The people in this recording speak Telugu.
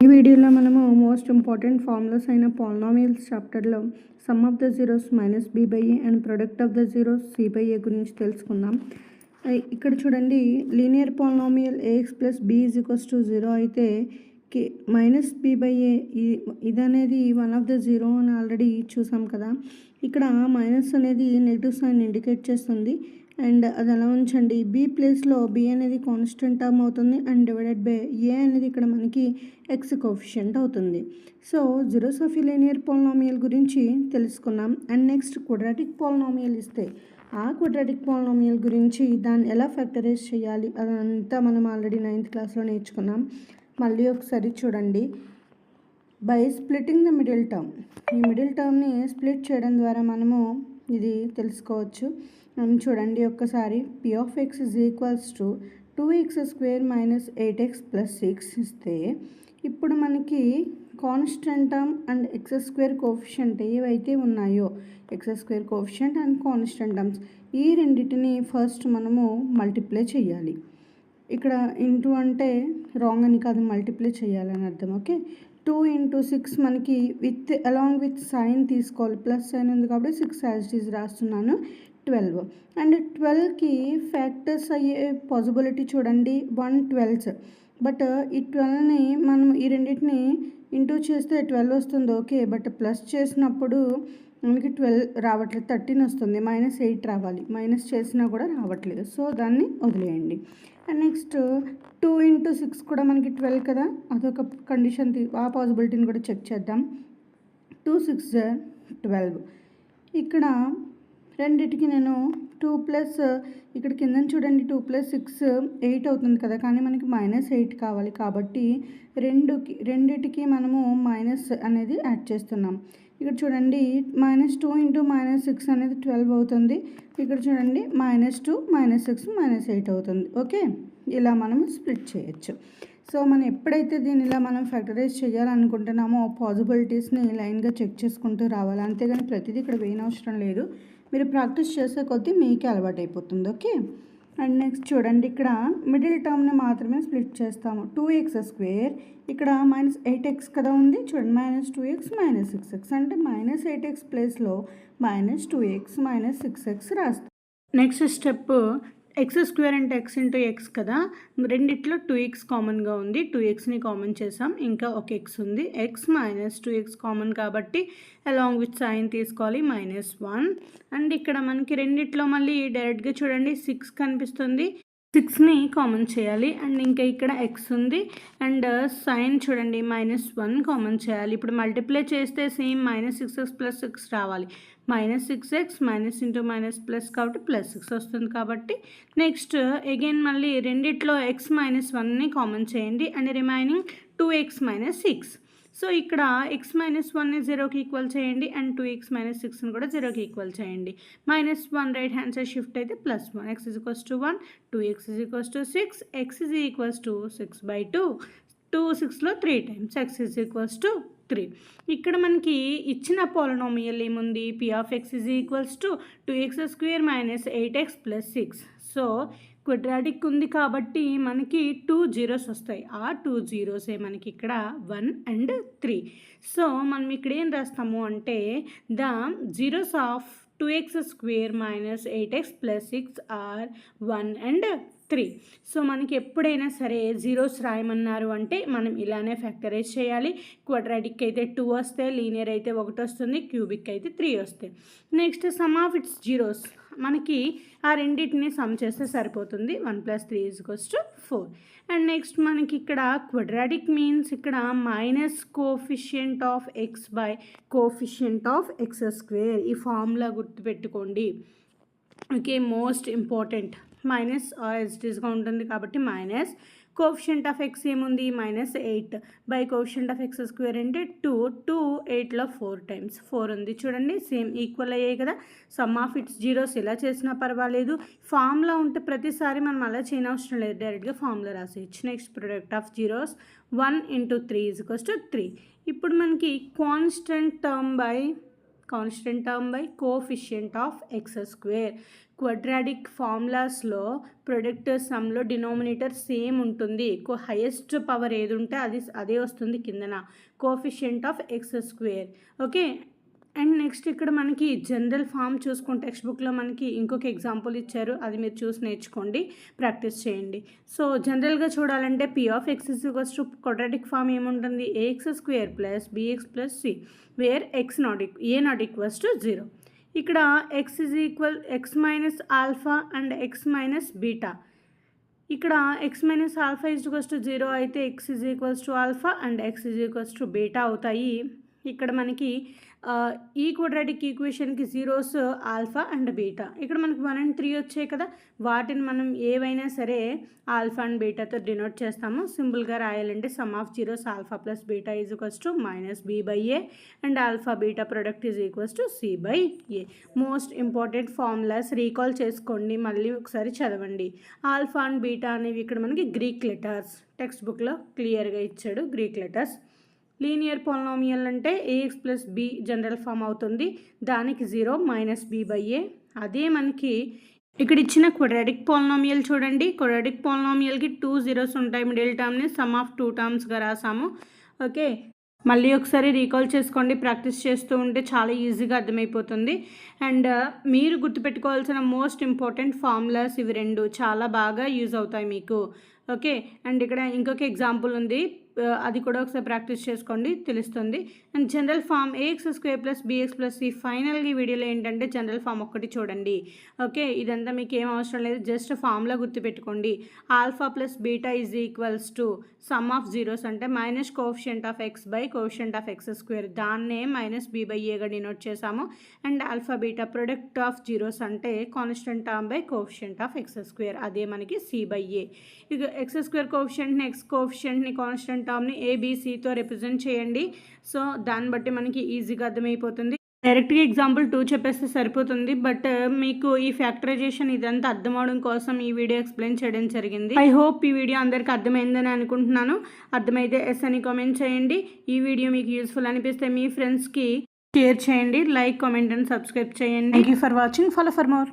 ఈ వీడియోలో మనము మోస్ట్ ఇంపార్టెంట్ ఫార్ములాస్ అయిన పాలినామియల్స్ చాప్టర్లో sum of the zeros minus b by A and product of the zeros c by a గురించి తెలుసుకుందాం. ఇక్కడ చూడండి, linear polynomial a x plus b is equals to 0 అయితే మైనస్ బి బై ఏ ఇది అనేది వన్ ఆఫ్ ద జీరో అని ఆల్రెడీ చూసాం కదా. ఇక్కడ మైనస్ అనేది నెగిటివ్ సైన్ ఇండికేట్ చేస్తుంది అండ్ అది అలా ఉంచండి. బి ప్లేస్లో బి అనేది కాన్స్టెంట్ టర్మ్ అవుతుంది అండ్ డివైడెడ్ బై ఏ అనేది ఇక్కడ మనకి ఎక్స్ కోఎఫిషియంట్ అవుతుంది. So zeros of linear polynomial గురించి తెలుసుకున్నాం. అండ్ నెక్స్ట్ క్వాడ్రాటిక్ పాలినామియల్ ఇస్తే ఆ క్వాడ్రాటిక్ పాలినామియల్ గురించి దాన్ని ఎలా ఫ్యాక్టరైజ్ చేయాలి అదంతా మనం ఆల్రెడీ 9th క్లాస్లో నేర్చుకున్నాం. మళ్ళీ ఒకసారి చూడండి. By splitting the middle term, ఈ మిడిల్ టర్మ్ని స్ప్లిట్ చేయడం ద్వారా మనము ఇది తెలుసుకోవచ్చు. చూడండి ఒక్కసారి, P of X is equals to 2x² minus 8x plus 6 ఇస్తే ఇప్పుడు మనకి constant term and x² coefficient ఏవైతే ఉన్నాయో x² coefficient and constant terms ఈ రెండింటిని ఫస్ట్ మనము మల్టిప్లై చేయాలి. ఇక్కడ ఇంటూ అంటే రాంగ్ అని కాదు, మల్టిప్లై చేయాలని అర్థం. ఓకే, 2 × 6 మనకి విత్ అలాంగ్ విత్ సైన్ తీసుకోవాలి. ప్లస్ సైన్ ఉంది కాబట్టి 6 యాజ్ ఇట్ ఈజ్ రాస్తున్నాను. 12 అండ్ 12కి ఫ్యాక్టర్స్ అయ్యే పాసిబిలిటీ చూడండి 1/12. బట్ ఈ 12ని మనం ఈ రెండింటిని ఇంటూ చేస్తే 12 వస్తుంది. ఓకే, బట్ ప్లస్ చేసినప్పుడు మనకి 12 రావట్లేదు, 13 వస్తుంది. -8 రావాలి, మైనస్ చేసినా కూడా రావట్లేదు. సో దాన్ని వదిలేయండి. అండ్ నెక్స్ట్ 2 × 6 కూడా మనకి 12 కదా, అదొక కండిషన్. ఆ పాసిబిలిటీని కూడా చెక్ చేద్దాం. 2 × 6 = 12. ఇక్కడ రెండిటికి నేను 2 ప్లస్ ఇక్కడ కింద చూడండి 2 + 6 8 అవుతుంది కదా, కానీ మనకి -8 కావాలి కాబట్టి రెండిటికి మనము మైనస్ అనేది యాడ్ చేస్తున్నాం. ఇక్కడ చూడండి -2 × -6 అనేది 12 అవుతుంది. ఇక్కడ చూడండి -2 -6 -8 అవుతుంది. ఓకే, ఇలా మనం స్ప్లిట్ చేయొచ్చు. సో మనం ఎప్పుడైతే దీన్ని ఇలా మనం ఫ్యాక్టరైజ్ చేయాలనుకుంటున్నామో పాసిబిలిటీస్ని లైన్గా చెక్ చేసుకుంటూ రావాలి, అంతేగాని ప్రతిదీ ఇక్కడ వేయనవసరం లేదు. మీరు ప్రాక్టీస్ చేసే కొద్దీ మీకే అలవాటు అయిపోతుంది. ఓకే, అండ్ నెక్స్ట్ చూడండి, ఇక్కడ మిడిల్ టర్మ్ని మాత్రమే స్ప్లిట్ చేస్తాము. 2x² ఇక్కడ -8x కదా ఉంది, చూడండి -2x -6x అంటే -8x ప్లేస్లో -2x -6x రాస్తాం. నెక్స్ట్ స్టెప్, x² అంటే x × x కదా, రెండిట్లో 2x కామన్గా ఉంది, 2xని కామన్ చేసాం, ఇంకా ఒక x ఉంది. x -2x కామన్ కాబట్టి అలాంగ్ విత్ సైన్ తీసుకోవాలి -1. అండ్ ఇక్కడ మనకి రెండిట్లో మళ్ళీ డైరెక్ట్గా చూడండి 6 కనిపిస్తుంది, 6ని కామన్ చేయాలి. అండ్ ఇంకా ఇక్కడ x ఉంది అండ్ సైన్ చూడండి -1 కామన్ చేయాలి. ఇప్పుడు మల్టిప్లై చేస్తే సేమ్ -6x + 6 రావాలి. -6x -× ప్లస్ కాబట్టి +6 వస్తుంది. కాబట్టి నెక్స్ట్ అగైన్ మళ్ళీ రెండిట్లో x -1ని కామన్ చేయండి అండ్ రిమైనింగ్ 2x - 6. సో ఇక్కడ x - 1ని 0కి ఈక్వల్ చేయండి అండ్ 2x - 6ని కూడా 0కి ఈక్వల్ చేయండి. -1 రైట్ హ్యాండ్ సైడ్ షిఫ్ట్ అయితే +1, x = 1, 2x = 6, x = 6/2. 2 6లో 3 times x = 3. ఇక్కడ మనకి ఇచ్చిన పాలినామియల్ ఏముంది, p of x = 2x² - 8x + 6. So quadratic ఉంది కాబట్టి మనకి 2 zeros వస్తాయి. ఆ 2 zeros మనకి ఇక్కడ 1 and 3. సో మనం ఇక్కడ ఏం రాస్తాము అంటే the zeros of 2x² - 8x + 6 are 1 and 3. So మనకి ఎప్పుడైనా సరే జీరోస్ రాయమన్నారు అంటే మనం ఇలానే ఫ్యాక్టరైజ్ చేయాలి. క్వాడ్రాటిక్ అయితే 2 వస్తాయి, లీనియర్ అయితే 1 వస్తుంది, క్యూబిక్ అయితే 3 వస్తాయి. Next some of it's zeros, మనకి ఆ రెండింటిని సమ్ చేస్తే సరిపోతుంది. 1 + 3 = 4. అండ్ నెక్స్ట్ మనకి ఇక్కడ క్వాడ్రాటిక్ మీన్స్ ఇక్కడ minus coefficient of x by coefficient of x². ఈ ఫార్ములా గుర్తుపెట్టుకోండి. Okay, most important. Minus as it ఈస్గా ఉంటుంది కాబట్టి మైనస్ కోఎఫిషియంట్ ఆఫ్ x ఏముంది -8 బై కోఎఫిషియంట్ ఆఫ్ x² అంటే 2 8లో 4 times 4 ఉంది. చూడండి సేమ్ ఈక్వల్ అయ్యాయి కదా. సమ్ ఆఫ్ ఇట్స్ జీరోస్ ఎలా చేసినా పర్వాలేదు. ఫార్ములా ఉంటే ప్రతిసారి మనం అలా చేయనవసరం లేదు, డైరెక్ట్గా ఫార్ములా రాసేయచ్చు. Next product of zeros 1 × 3 = 3. ఇప్పుడు మనకి constant term by constant term by coefficient of x square. Quadratic ఫార్ములాస్లో ప్రొడక్ట్ సమ్లో డినామినేటర్ సేమ్ ఉంటుంది. హైయెస్ట్ పవర్ ఏది ఉంటే అదే వస్తుంది కిందన, coefficient of x square. Okay, and next ఇక్కడ మనకి జనరల్ ఫామ్ చూసుకుంటే టెక్స్ట్ బుక్లో మనకి ఇంకొక ఎగ్జాంపుల్ ఇచ్చారు, అది మీరు చూసి నేర్చుకోండి, ప్రాక్టీస్ చేయండి. సో జనరల్గా చూడాలంటే p of x is equals to quadratic form ఏముంటుంది, a x square plus b x plus c, where a not equals to 0. ఇక్కడ x is equal x minus alpha and x minus beta. ఇక్కడ x minus alpha is equals to 0 అయితే x is equals to alpha and x is equals to beta అవుతాయి. ఇక్కడ మనకి ఈ క్వాడ్రాటిక్ ఈక్వేషన్కి జీరోస్ ఆల్ఫా అండ్ బీటా. ఇక్కడ మనకి 1 and 3 వచ్చాయి కదా, వాటిని మనం ఏవైనా సరే ఆల్ఫా అండ్ బీటాతో డినోట్ చేస్తాము. సింపుల్గా రాయాలంటే sum of zeros alpha plus beta is equals to minus be by A and alpha beta product is equals to C by A. Most important formulas recall చేసుకోండి, మళ్ళీ ఒకసారి చదవండి. ఆల్ఫా అండ్ బీటా అనేవి ఇక్కడ మనకి గ్రీక్ లెటర్స్, టెక్స్ట్ బుక్లో క్లియర్గా ఇచ్చాడు గ్రీక్ లెటర్స్. లీనియర్ పాలినామియల్ అంటే a x plus b general form అవుతుంది, దానికి 0 మైనస్ బి బై ఏ. అదే మనకి ఇక్కడ ఇచ్చిన క్వాడ్రాటిక్ పాలినామియల్ చూడండి, క్వాడ్రాటిక్ పాలినామియల్కి 2 zeros ఉంటాయి, మిడిల్ టర్మ్ని సమ్ ఆఫ్ 2 termsగా రాసాము. ఓకే, మళ్ళీ ఒకసారి రీకాల్ చేసుకోండి, ప్రాక్టీస్ చేస్తూ ఉంటే చాలా ఈజీగా అర్థమైపోతుంది. అండ్ మీరు గుర్తుపెట్టుకోవాల్సిన మోస్ట్ ఇంపార్టెంట్ ఫార్ములాస్ ఇవి 2 చాలా బాగా యూజ్ అవుతాయి మీకు. ఓకే, అండ్ ఇక్కడ ఇంకొక ఎగ్జాంపుల్ ఉంది, అది కూడా ఒకసారి ప్రాక్టీస్ చేసుకోండి, తెలుస్తుంది. And general form a x square plus b x plus c. ఫైనల్గా ఈ వీడియోలో ఏంటంటే జనరల్ ఫామ్ ఒక్కటి చూడండి. ఓకే, ఇదంతా మీకు ఏం అవసరం లేదు, జస్ట్ ఫామ్లా గుర్తుపెట్టుకోండి. Alpha plus beta is equals to sum of zeros అంటే minus coefficient of x by coefficient of x square, దాన్నే మైనస్ బీ బై ఏగా డినోట్ చేసాము. And alpha beta product of zeros అంటే constant term by coefficient of x square, అదే మనకి సి బై ఏ. ఇక ఎక్స్ స్క్వేర్ కోఎఫిషియంట్ని ఎక్స్ కోఎఫిషియంట్ని కాన్స్టెంట్ టర్మ్ని ఏబిసితో రిప్రజెంట్ చేయండి. సో దాన్ని బట్టి మనకి ఈజీగా అర్థమైపోతుంది. డైరెక్ట్గా ఎగ్జాంపుల్ 2 చెప్పేస్తే సరిపోతుంది, బట్ మీకు ఈ ఫ్యాక్టరైజేషన్ ఇదంతా అర్థం అవడం కోసం ఈ వీడియో ఎక్స్ప్లెయిన్ చేయడం జరిగింది. ఐ హోప్ ఈ వీడియో అందరికీ అర్థమైందని అనుకుంటున్నాను. అర్థమైతే ఎస్ అని కామెంట్ చేయండి. ఈ వీడియో మీకు యూస్ఫుల్ అనిపిస్తే మీ ఫ్రెండ్స్కి షేర్ చేయండి, లైక్, కామెంట్ అండ్ సబ్స్క్రైబ్ చేయండి. Thank you for watching, follow for more.